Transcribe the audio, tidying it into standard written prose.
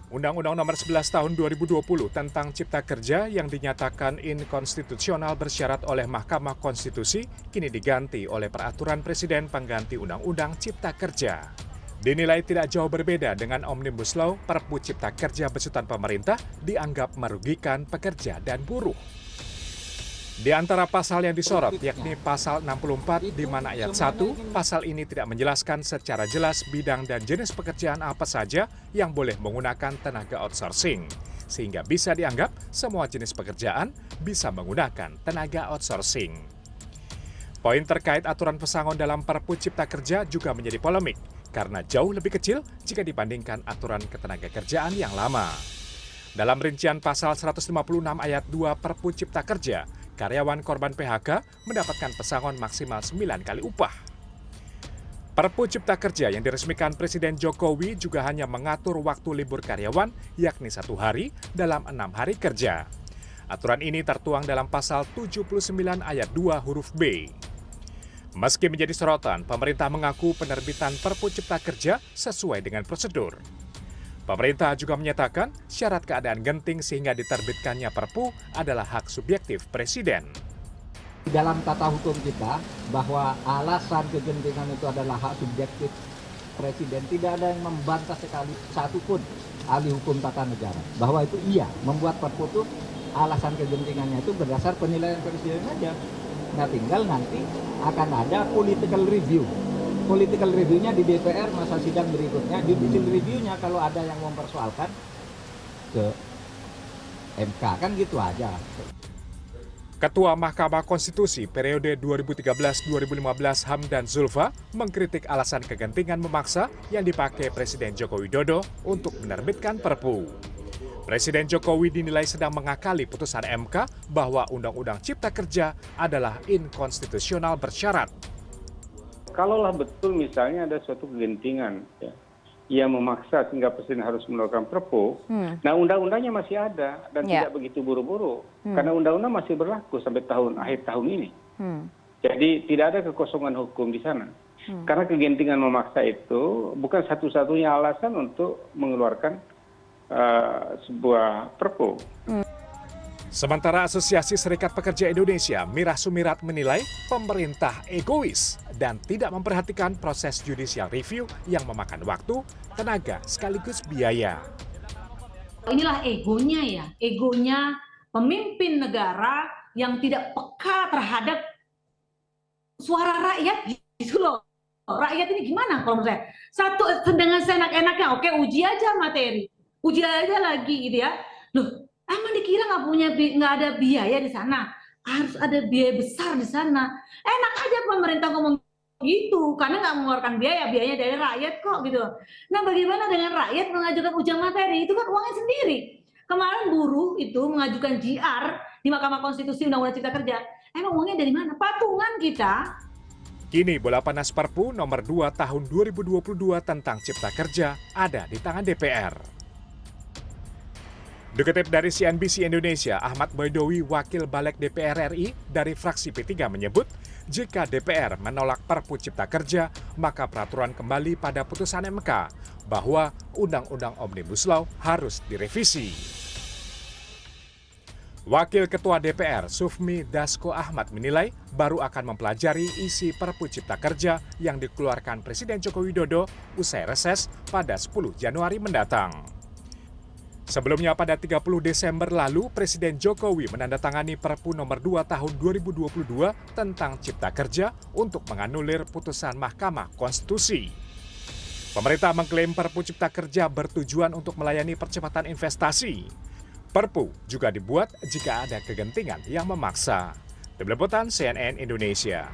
Undang-Undang Nomor 11 Tahun 2020 tentang Cipta Kerja yang dinyatakan inkonstitusional bersyarat oleh Mahkamah Konstitusi kini diganti oleh Peraturan Presiden Pengganti Undang-Undang Cipta Kerja. Dinilai tidak jauh berbeda dengan Omnibus Law, Perpu Cipta Kerja besutan pemerintah dianggap merugikan pekerja dan buruh. Di antara pasal yang disorot, yakni pasal 64 di mana ayat 1, pasal ini tidak menjelaskan secara jelas bidang dan jenis pekerjaan apa saja yang boleh menggunakan tenaga outsourcing. Sehingga bisa dianggap semua jenis pekerjaan bisa menggunakan tenaga outsourcing. Poin terkait aturan pesangon dalam Perpu Cipta Kerja juga menjadi polemik, karena jauh lebih kecil jika dibandingkan aturan ketenagakerjaan yang lama. Dalam rincian pasal 156 ayat 2 Perpu Cipta Kerja, karyawan korban PHK mendapatkan pesangon maksimal 9 kali upah. Perpu Cipta Kerja yang diresmikan Presiden Jokowi juga hanya mengatur waktu libur karyawan, yakni 1 hari dalam 6 hari kerja. Aturan ini tertuang dalam pasal 79 ayat 2 huruf B. Meski menjadi sorotan, pemerintah mengaku penerbitan Perpu Cipta Kerja sesuai dengan prosedur. Pemerintah juga menyatakan syarat keadaan genting sehingga diterbitkannya Perpu adalah hak subjektif Presiden. Di dalam tata hukum kita, bahwa alasan kegentingan itu adalah hak subjektif Presiden, tidak ada yang membantah sekali satupun ahli hukum tata negara. Bahwa itu iya, membuat Perpu itu alasan kegentingannya itu berdasar penilaian Presiden saja. Nah tinggal nanti akan ada political review. Political review-nya di DPR masa sidang berikutnya, judicial review-nya kalau ada yang mempersoalkan ke MK, kan gitu aja. Ketua Mahkamah Konstitusi periode 2013-2015 Hamdan Zulfa mengkritik alasan kegentingan memaksa yang dipakai Presiden Joko Widodo untuk menerbitkan Perpu. Presiden Jokowi dinilai sedang mengakali putusan MK bahwa Undang-Undang Cipta Kerja adalah inkonstitusional bersyarat. Kalaulah betul misalnya ada suatu kegentingan ya, yang memaksa sehingga Presiden harus mengeluarkan Perpu, nah undang-undangnya masih ada dan tidak begitu buru-buru, karena undang-undang masih berlaku sampai akhir tahun ini. Jadi tidak ada kekosongan hukum di sana. Karena kegentingan memaksa itu bukan satu-satunya alasan untuk mengeluarkan sebuah Perpu. Sementara Asosiasi Serikat Pekerja Indonesia, Mirah Sumirat menilai pemerintah egois dan tidak memperhatikan proses judicial review yang memakan waktu, tenaga, sekaligus biaya. Inilah egonya pemimpin negara yang tidak peka terhadap suara rakyat gitu loh. Rakyat ini gimana kalau menurut saya? Satu dengan seenak-enaknya, oke uji aja materi, uji aja lagi gitu ya. Loh, emang dikira nggak ada biaya di sana? Harus ada biaya besar di sana. Enak aja pemerintah ngomong gitu, karena nggak mengeluarkan biayanya dari rakyat kok gitu. Nah bagaimana dengan rakyat mengajukan ujian materi? Itu kan uangnya sendiri. Kemarin buruh itu mengajukan JR di Mahkamah Konstitusi Undang-Undang Cipta Kerja. Emang uangnya dari mana? Patungan kita. Kini bola panas Perpu nomor 2 tahun 2022 tentang Cipta Kerja ada di tangan DPR. Dikutip dari CNBC Indonesia, Ahmad Baidowi, Wakil Balik DPR RI dari fraksi P3 menyebut, jika DPR menolak Perpu Cipta Kerja, maka peraturan kembali pada putusan MK bahwa Undang-Undang Omnibus Law harus direvisi. Wakil Ketua DPR Sufmi Dasko Ahmad menilai baru akan mempelajari isi Perpu Cipta Kerja yang dikeluarkan Presiden Joko Widodo usai reses pada 10 Januari mendatang. Sebelumnya pada 30 Desember lalu, Presiden Jokowi menandatangani Perpu nomor 2 tahun 2022 tentang Cipta Kerja untuk menganulir putusan Mahkamah Konstitusi. Pemerintah mengklaim Perpu Cipta Kerja bertujuan untuk melayani percepatan investasi. Perpu juga dibuat jika ada kegentingan yang memaksa. Tim Liputan CNN Indonesia.